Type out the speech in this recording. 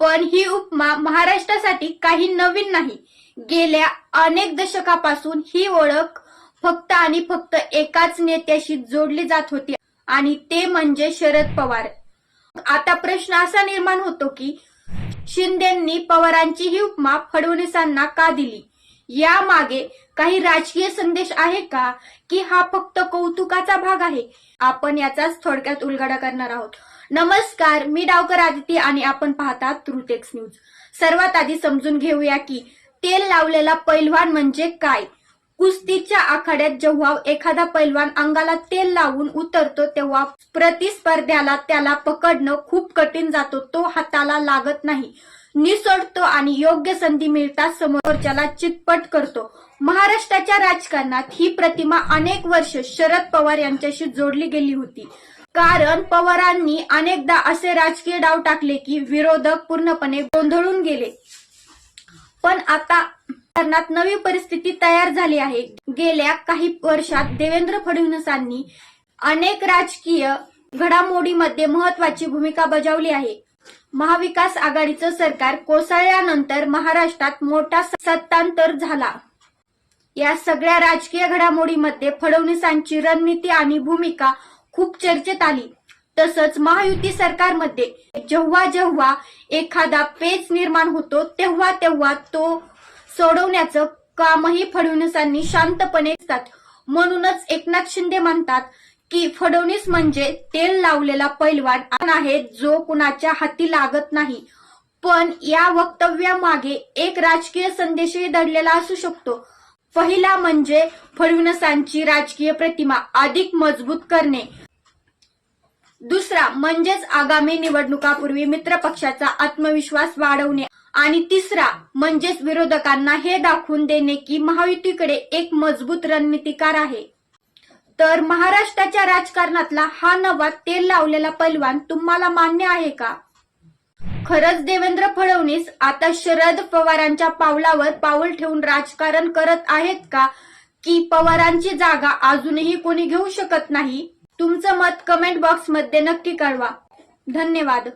पण ही उपमा महाराष्ट्रासाठी काही नवीन नाही. गेल्या अनेक दशकापासून ही ओळख फक्त आणि फक्त एकाच नेत्याशी जोडली जात होती आणि ते म्हणजे शरद पवार. आता प्रश्न असा निर्माण होतो की शिंदेंनी पवारांची ही उपमा फडणवीसांना का दिली? यामागे काही राजकीय संदेश आहे का, की हा फक्त कौतुकाचा भाग आहे? आपण याचाच थोडक्यात उलगडा करणार आहोत. नमस्कार, मी डावकर आदिती आणि आपण पाहतात ट्रूटेक्स न्यूज. सर्वात आधी समजून घेऊया की तेल लावलेला पैलवान म्हणजे काय. कुस्तीच्या आखाड्यात जेव्हा एखादा पैलवान अंगाला तेल लावून उतरतो तेव्हा प्रतिस्पर्ध्याला त्याला पकडणं खूप कठीण जातो. तो हाताला लागत नाही, निसटतो आणि योग्य संधी मिळताच समोरच्याला चितपट करतो. महाराष्ट्राच्या राजकारणात ही प्रतिमा अनेक वर्ष शरद पवार यांच्याशी जोडली गेली होती. कारण पवारांनी अनेकदा असे राजकीय डाव टाकले की विरोधक पूर्णपणे गोंधळून गेले. पण आता नवी परिस्थिती तयार झाली आहे. गेल्या काही वर्षात देवेंद्र फडणवीसांनी अनेक राजकीय घडामोडीमध्ये महत्वाची भूमिका बजावली आहे. महाविकास आघाडीचं सरकार कोसळल्यानंतर महाराष्ट्रात मोठा सत्तांतर झाला. या सगळ्या राजकीय घडामोडीमध्ये फडणवीसांची रणनीती आणि भूमिका खूप चर्चेत आली. तसंच महायुती सरकारमध्ये जेव्हा जेव्हा एखादा पेच निर्माण होतो तेव्हा तेव्हा तो सोडवण्याचं कामही फडणवीसांनी शांतपणे करतात. म्हणूनच एकनाथ शिंदे म्हणतात की फडणवीस म्हणजे तेल लावलेला पैलवान आहे जो कुणाच्या हाती लागत नाही. पण या वक्तव्यामागे एक राजकीय संदेशही दडलेला असू शकतो. पहिला म्हणजे फडणवीसांची राजकीय प्रतिमा अधिक मजबूत करणे. दुसरा म्हणजेच आगामी निवडणुकापूर्वी मित्रपक्षाचा आत्मविश्वास वाढवणे. आणि तिसरा म्हणजेच विरोधकांना हे दाखवून देणे की महायुतीकडे एक मजबूत रणनीतिकार आहे. तर महाराष्ट्राच्या राजकारणातला हा नवा तेल लावलेला पैलवान तुम्हाला मान्य आहे का? खरंच देवेंद्र फडणवीस आता शरद पवारांच्या पावलावर पाऊल ठेवून राजकारण करत आहेत का, की पवारांची जागा अजूनही कोणी घेऊ शकत नाही? तुमचं मत कमेंट बॉक्समध्ये नक्की कळवा. धन्यवाद.